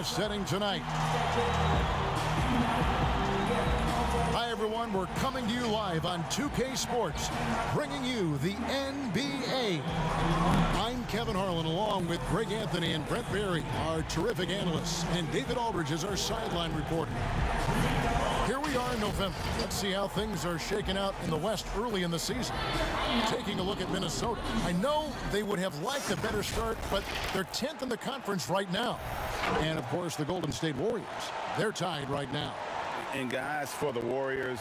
broadcast setting tonight. Hi, everyone. We're coming to you live on 2K Sports, bringing you the NBA. I'm Kevin Harlan, along with Greg Anthony and Brent Berry, our terrific analysts, and David Aldridge is our sideline reporter. Here we are in November. Let's see how things are shaking out in the West early in the season. Taking a look at Minnesota. I know they would have liked a better start, but they're 10th in the conference right now. And, of course, the Golden State Warriors. They're tied right now. And, guys, for the Warriors,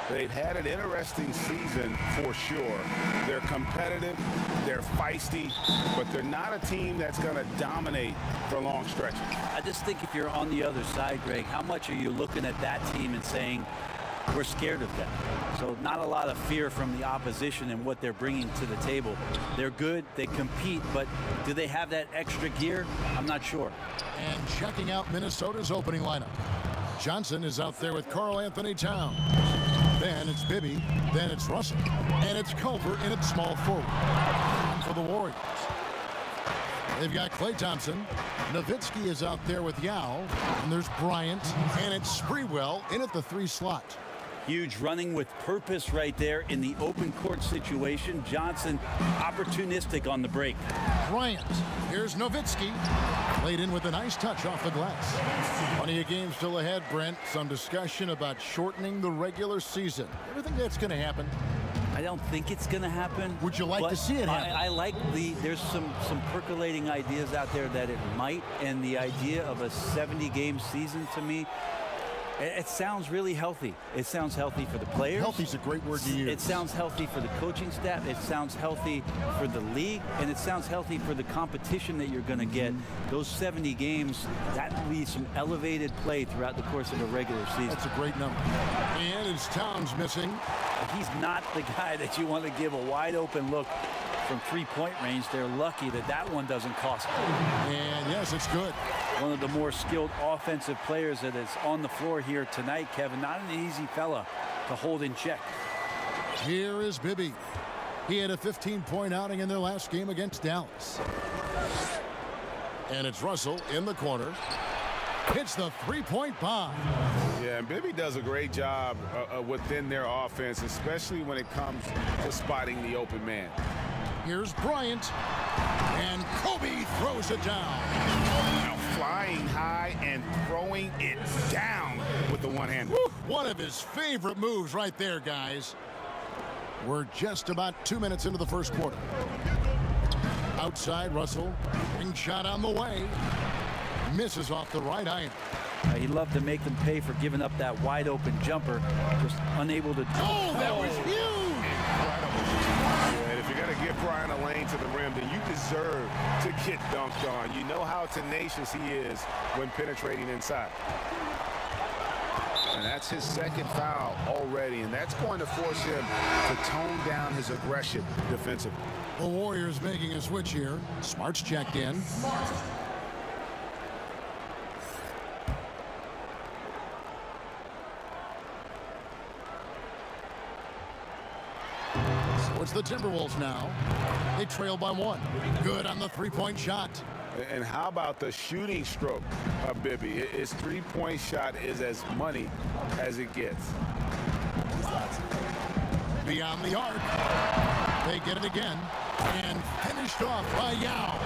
they've had an interesting season for sure. They're competitive, they're feisty, but they're not a team that's going to dominate for long stretches. I just think if you're on the other side, Greg, how much are you looking at that team and saying, we're scared of them? So not a lot of fear from the opposition and what they're bringing to the table. They're good, they compete, but do they have that extra gear? I'm not sure. And checking out Minnesota's opening lineup. Johnson is out there with Karl Anthony Towns. Then it's Bibby. Then it's Russell. And it's Culver in at small forward. For the Warriors. They've got Klay Thompson. Nowitzki is out there with Yao. And there's Bryant. And it's Sprewell in at the 3 slot. Huge running with purpose right there in the open court situation. Johnson opportunistic on the break. Bryant. Here's Nowitzki. Laid in with a nice touch off the glass. Plenty of games still ahead, Brent. Some discussion about shortening the regular season. Ever think that's going to happen? I don't think it's going to happen. Would you like to see it happen? I like there's some percolating ideas out there that it might, and the idea of a 70-game season to me, it sounds really healthy. It sounds healthy for the players. Healthy's a great word to use. It sounds healthy for the coaching staff. It sounds healthy for the league. And it sounds healthy for the competition that you're going to get. Those 70 games, that will be some elevated play throughout the course of a regular season. That's a great number. And it's Towns missing. He's not the guy that you want to give a wide open look from three-point range. They're lucky that that one doesn't cost them. And yes, it's good. One of the more skilled offensive players that is on the floor here tonight, Kevin. Not an easy fella to hold in check. Here is Bibby. He had a 15-point outing in their last game against Dallas. And it's Russell in the corner. Hits the three-point bomb. Yeah, and Bibby does a great job within their offense, especially when it comes to spotting the open man. Here's Bryant. And Kobe throws it down. Now flying high and throwing it down with the one-hand. One of his favorite moves right there, guys. We're just about 2 minutes into the first quarter. Outside, Russell. Ring shot on the way. Misses off the right iron. He'd love to make them pay for giving up that wide open jumper. Just unable to. Oh, that was huge! And if you're going to give Brian a lane to the rim, then you deserve to get dunked on. You know how tenacious he is when penetrating inside. And that's his second foul already, and that's going to force him to tone down his aggression defensively. The Warriors making a switch here. Smart's checked in. It's the Timberwolves now. They trail by 1. Good on the three-point shot. And how about the shooting stroke of Bibby? His three-point shot is as money as it gets. Beyond the arc. They get it again. And finished off by Yao.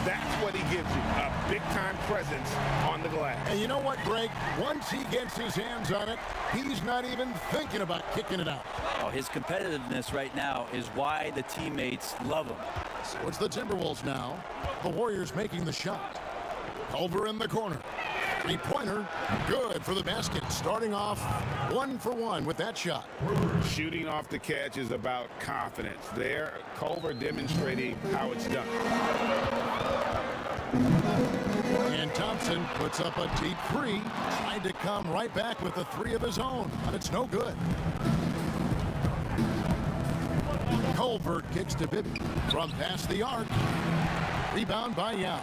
That's what he gives you, a big-time presence on the glass. And you know what, Greg? Once he gets his hands on it, he's not even thinking about kicking it out. Oh, his competitiveness right now is why the teammates love him. So it's the Timberwolves now. The Warriors making the shot. Culver in the corner. Three-pointer. Good for the basket. Starting off 1 for 1 with that shot. Shooting off the catch is about confidence. There, Culver demonstrating how it's done. And Thompson puts up a deep three. Tried to come right back with a 3 of his own, but it's no good. Culver kicks to Bibby from past the arc. Rebound by Yao.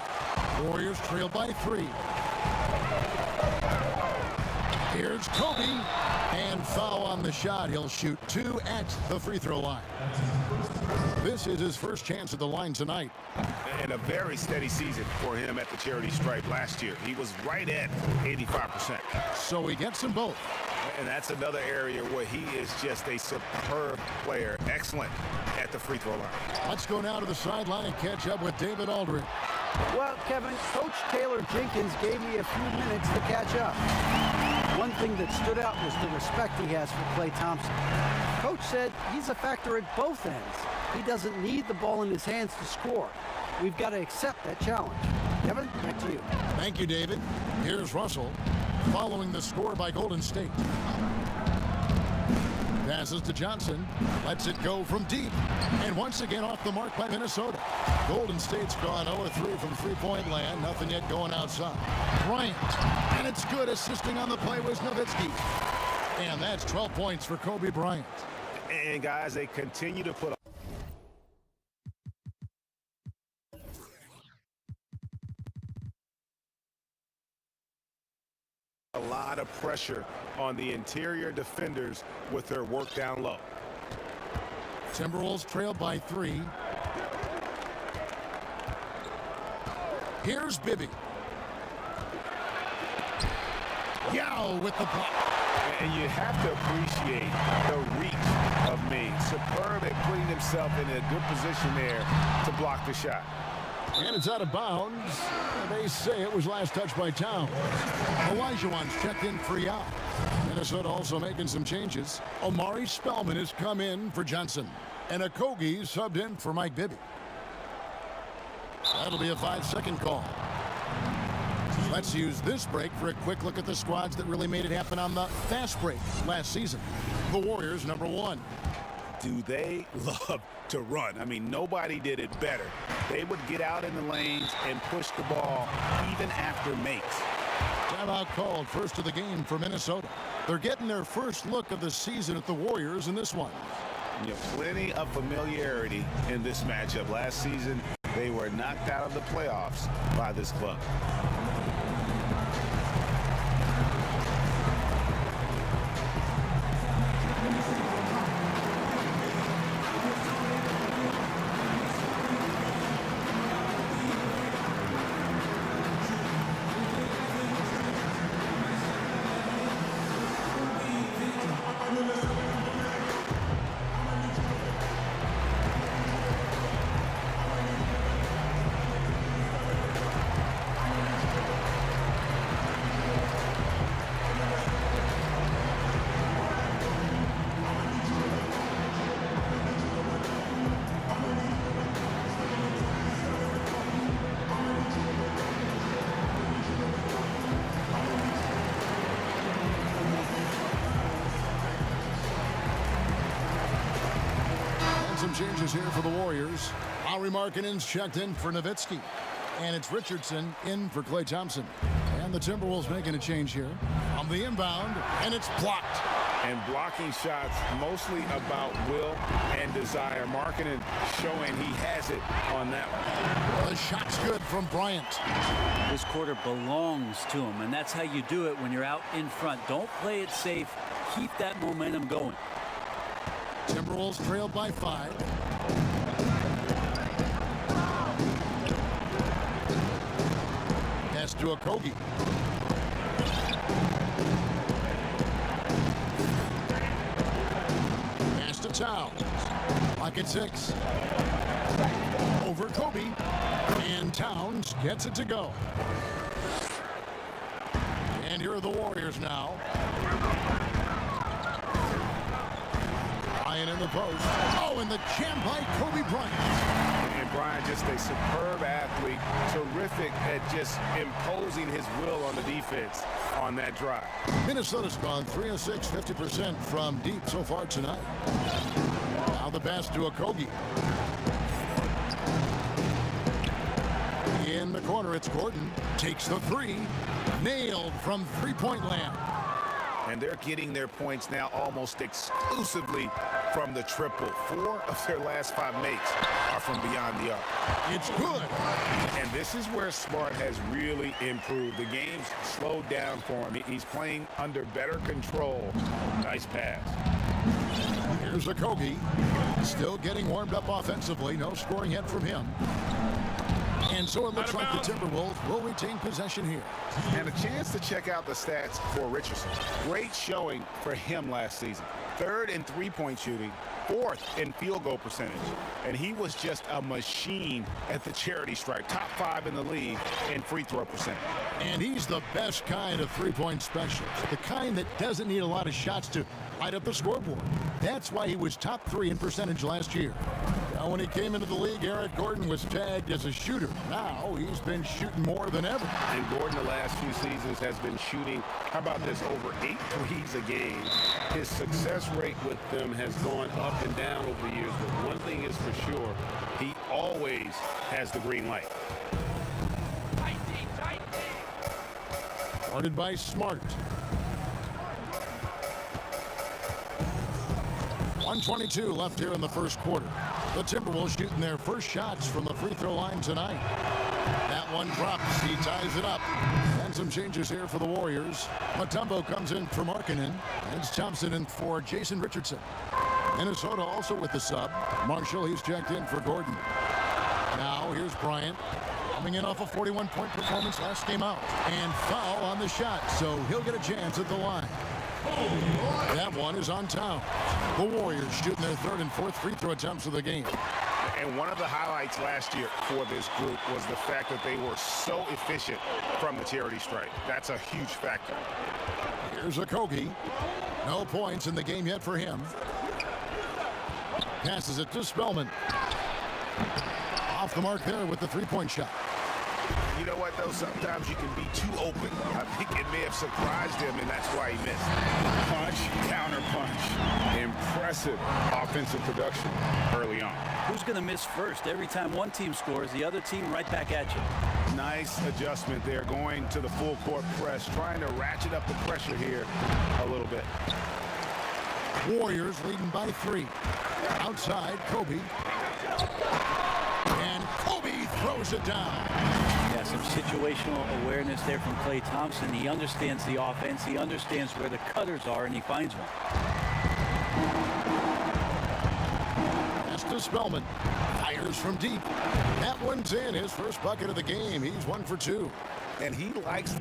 Warriors trail by 3. Here's Kobe. And foul on the shot. He'll shoot 2 at the free throw line. This is his first chance at the line tonight. And a very steady season for him at the charity stripe last year. He was right at 85%. So he gets them both. And that's another area where he is just a superb player. Excellent at the free throw line. Let's go now to the sideline and catch up with David Aldridge. Well, Kevin, Coach Taylor Jenkins gave me a few minutes to catch up. One thing that stood out was the respect he has for Klay Thompson. Coach said he's a factor at both ends. He doesn't need the ball in his hands to score. We've got to accept that challenge. Kevin, back to you. Thank you, David. Here's Russell following the score by Golden State. Passes to Johnson. Lets it go from deep. And once again off the mark by Minnesota. Golden State's gone 0-3 from three-point land. Nothing yet going outside. Bryant. And it's good. Assisting on the play was Nowitzki. And that's 12 points for Kobe Bryant. And guys, they continue to put a lot of pressure on the interior defenders with their work down low. Timberwolves trailed by 3. Here's Bibby. Yao with the block. And you have to appreciate the reach of Ming. Superb at putting himself in a good position there to block the shot. And it's out of bounds. They say it was last touched by Towns. Olajuwon's checked in for Yao. Minnesota also making some changes. Omari Spellman has come in for Johnson. And Okogie subbed in for Mike Bibby. That'll be a 5-second call. Let's use this break for a quick look at the squads that really made it happen on the fast break last season. The Warriors, number 1. Do they love to run? I mean, nobody did it better. They would get out in the lanes and push the ball even after makes. Timeout called, first of the game for Minnesota. They're getting their first look of the season at the Warriors in this one. You know, plenty of familiarity in this matchup. Last season, they were knocked out of the playoffs by this club. Changes here for the Warriors. Lauri Markkanen's checked in for Nowitzki. And it's Richardson in for Klay Thompson. And the Timberwolves making a change here. On the inbound, and it's blocked. And blocking shots mostly about will and desire. Markkanen showing he has it on that one. The shot's good from Bryant. This quarter belongs to him, and that's how you do it when you're out in front. Don't play it safe. Keep that momentum going. Timberwolves trailed by 5. Pass to Okogie. Pass to Towns. Lock at 6. Over Kobe. And Towns gets it to go. And here are the Warriors now. In the post. Oh, and the jam by Kobe Bryant. And Bryant, just a superb athlete, terrific at just imposing his will on the defense on that drive. Minnesota's gone 3 of 6, 50% from deep so far tonight. Now the pass to Okogie. In the corner, it's Gordon. Takes the 3. Nailed from three-point land. and they're getting their points now almost exclusively from the triple. 4 of their last 5 makes are from beyond the arc. It's good. And this is where Smart has really improved. The game's slowed down for him. He's playing under better control. Nice pass. Here's Okogie. Still getting warmed up offensively. No scoring yet from him. And so it looks like the Timberwolves will retain possession here. And a chance to check out the stats for Richardson. Great showing for him last season. 3rd in three-point shooting, 4th in field goal percentage. And he was just a machine at the charity stripe. Top 5 in the league in free throw percentage. And he's the best kind of three-point specialist. The kind that doesn't need a lot of shots to light up the scoreboard. That's why he was top 3 in percentage last year. Now, when he came into the league, Eric Gordon was tagged as a shooter. Now he's been shooting more than ever. And Gordon the last few seasons has been shooting, how about this, over 8 threes a game. His success rate with them has gone up and down over the years, but one thing is for sure, he always has the green light. Guarded by Smart. 1:22 left here in the first quarter. The Timberwolves shooting their first shots from the free throw line tonight. That one drops. He ties it up. And some changes here for the Warriors. Mutombo comes in for Markkanen. It's Thompson in for Jason Richardson. Minnesota also with the sub. Marshall, he's checked in for Gordon. Now here's Bryant. Coming in off a 41-point performance last game out. And foul on the shot, so he'll get a chance at the line. That one is on Towns. The Warriors shooting their 3rd and 4th free throw attempts of the game. And one of the highlights last year for this group was the fact that they were so efficient from the charity stripe. That's a huge factor. Here's Okogie. No points in the game yet for him. Passes it to Spellman. Off the mark there with the three-point shot. You know what, though? Sometimes you can be too open. I think it may have surprised him, and that's why he missed. Punch, counter punch. Impressive offensive production early on. Who's going to miss first? Every time one team scores, the other team right back at you. Nice adjustment there, going to the full court press, trying to ratchet up the pressure here a little bit. Warriors leading by 3. Outside, Kobe. And Kobe throws it down. Yeah, some situational awareness there from Klay Thompson. He understands the offense. He understands where the cutters are, and he finds one. Pass to Spellman. Fires from deep. That one's in. His first bucket of the game. He's 1 for 2. And he likes...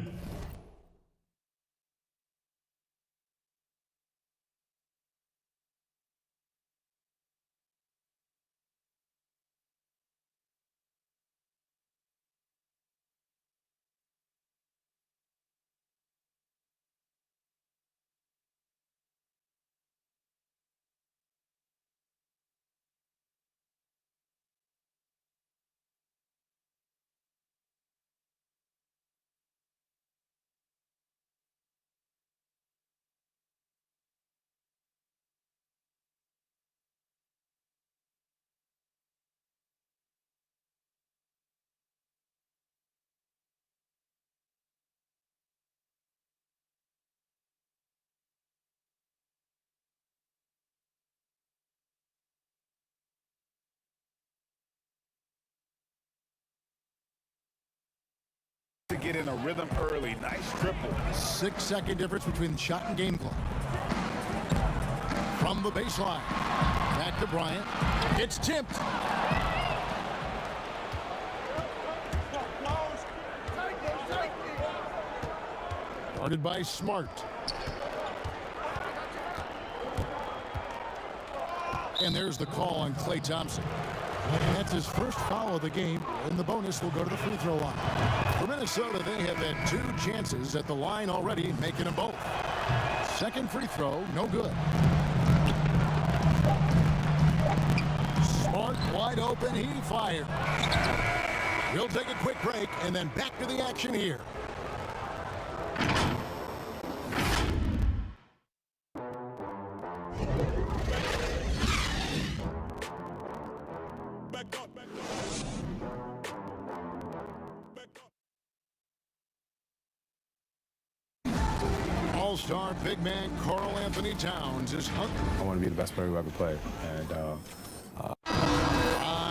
to get in a rhythm early. Nice triple. 6-second difference between shot and game clock. From the baseline. Back to Bryant. It's tipped. Guarded by Smart. And there's the call on Klay Thompson. And that's his first foul of the game, and the bonus will go to the free throw line. For Minnesota, they have had 2 chances at the line already, making them both. Second free throw, no good. Smart wide open, he fires. We'll take a quick break and then back to the action here. All-Star big man Karl Anthony Towns is hungry. I want to be the best player who ever played. And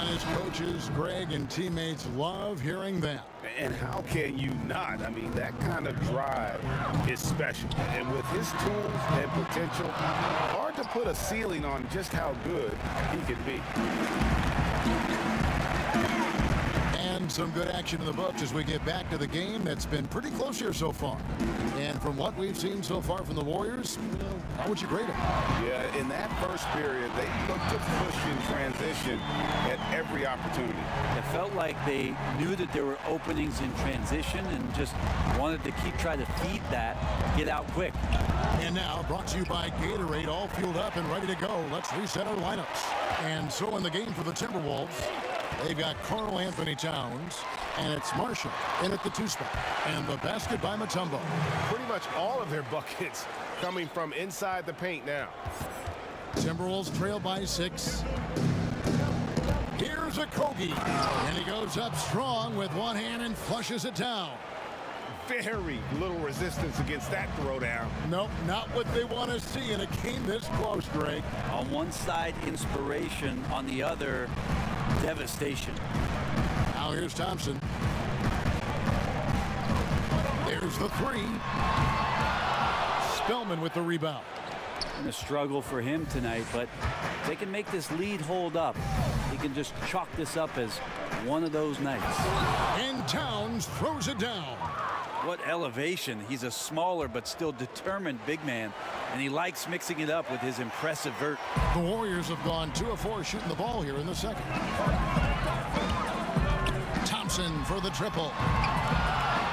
His coaches, Greg, and teammates love hearing that. And how can you not? I mean, that kind of drive is special. And with his tools and potential, hard to put a ceiling on just how good he can be. And some good action in the books as we get back to the game that's been pretty close here so far. And from what we've seen so far from the Warriors, how would you grade it? Yeah, in that first period, they looked to push in transition at every opportunity. It felt like they knew that there were openings in transition and just wanted to keep trying to feed that, get out quick. And now, brought to you by Gatorade, all fueled up and ready to go. Let's reset our lineups. And so in the game for the Timberwolves, they've got Karl Anthony Towns, and it's Marshall in at the 2 spot. And the basket by Mutombo. Pretty much all of their buckets coming from inside the paint now. Timberwolves trail by 6. Here's a Kogi, and he goes up strong with one hand and flushes it down. Very little resistance against that throwdown. Nope, not what they want to see in a game this close, Greg. On one side, inspiration. On the other, devastation. Now here's Thompson. There's the 3. Spellman with the rebound. And a struggle for him tonight, but they can make this lead hold up. He can just chalk this up as one of those nights. And Towns throws it down. What elevation. He's a smaller but still determined big man, and he likes mixing it up with his impressive vert. The Warriors have gone 2 of 4 shooting the ball here in the second. Thompson for the triple.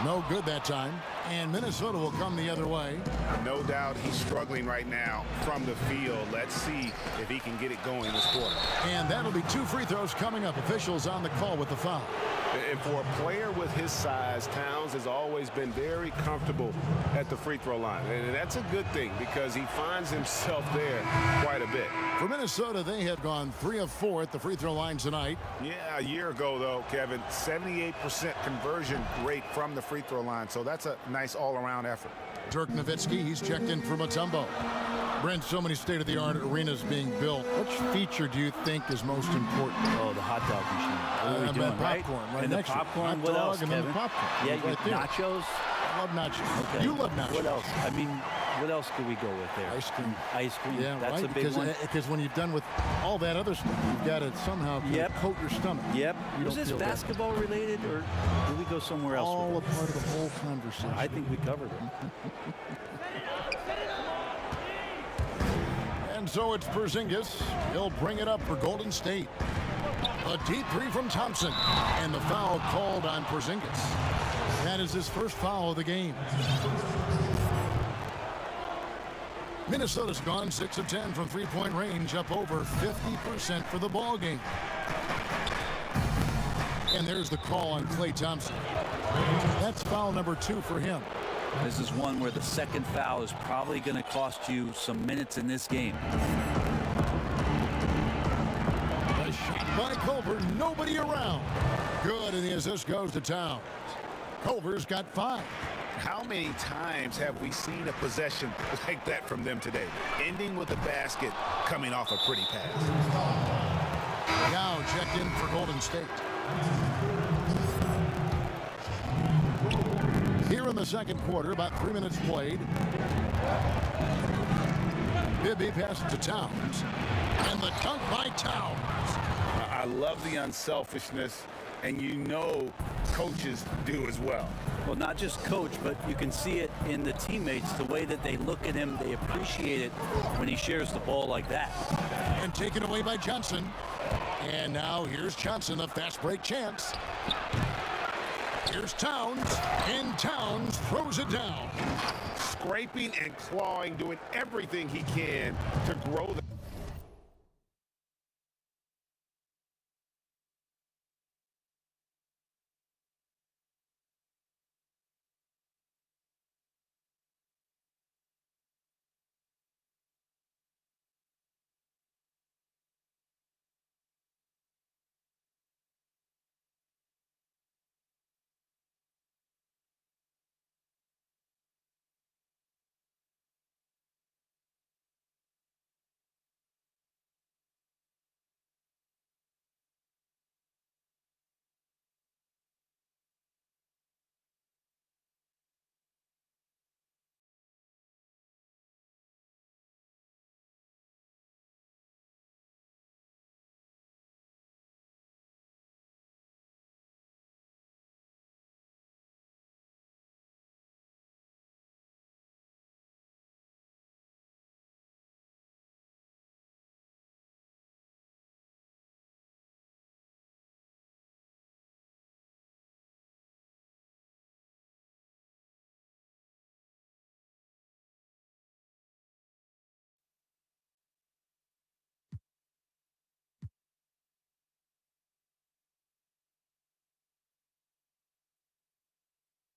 No good that time. And Minnesota will come the other way. No doubt he's struggling right now from the field. Let's see if he can get it going this quarter. And that'll be 2 free throws coming up. Officials on the call with the foul. And for a player with his size, Towns has always been very comfortable at the free throw line. And that's a good thing because he finds himself there quite a bit. For Minnesota, they have gone 3 of 4 at the free throw line tonight. Yeah, a year ago, though, Kevin, 78% conversion rate from the free throw line. So that's a nice all-around effort. Dirk Nowitzki, he's checked in for Mutombo. Brent, so many state-of-the-art arenas being built. Which feature do you think is most important? Oh, the hot dog machine. What are we doing, popcorn, right and next the to it. popcorn, Hot what dog else, and then Kevin? the popcorn. Yeah, Right there. nachos. I love nachos. Okay. You love nachos. What else? I mean, what else could we go with there? Ice cream. Ice cream. Yeah, That's right. a big one. Because when you've done with all that other stuff, you've got to somehow coat your stomach. Yep. You Was don't this feel bad. basketball related, or did we go somewhere else? All a with it? part of the whole conversation. I think we covered it. And so it's Porzingis. He'll bring it up for Golden State. A deep 3 from Thompson. And the foul called on Porzingis. That is his first foul of the game. Minnesota's gone 6 of 10 from three-point range, up over 50% for the ball game. And there's the call on Klay Thompson. That's foul number 2 for him. This is one where the second foul is probably going to cost you some minutes in this game. A shot by Culver, nobody around. Good, and the assist goes to Towns. Culver's got 5. How many times have we seen a possession like that from them today? Ending with a basket, coming off a pretty pass. Now checked in for Golden State. Here in the second quarter, about 3 minutes played. Bibby passes to Towns. And the dunk by Towns. I love the unselfishness, and you know coaches do as well. Well, not just coach, but you can see it in the teammates, the way that they look at him. They appreciate it when he shares the ball like that. And taken away by Johnson. And now here's Johnson, a fast break chance. Here's Towns, and Towns throws it down. Scraping and clawing, doing everything he can to grow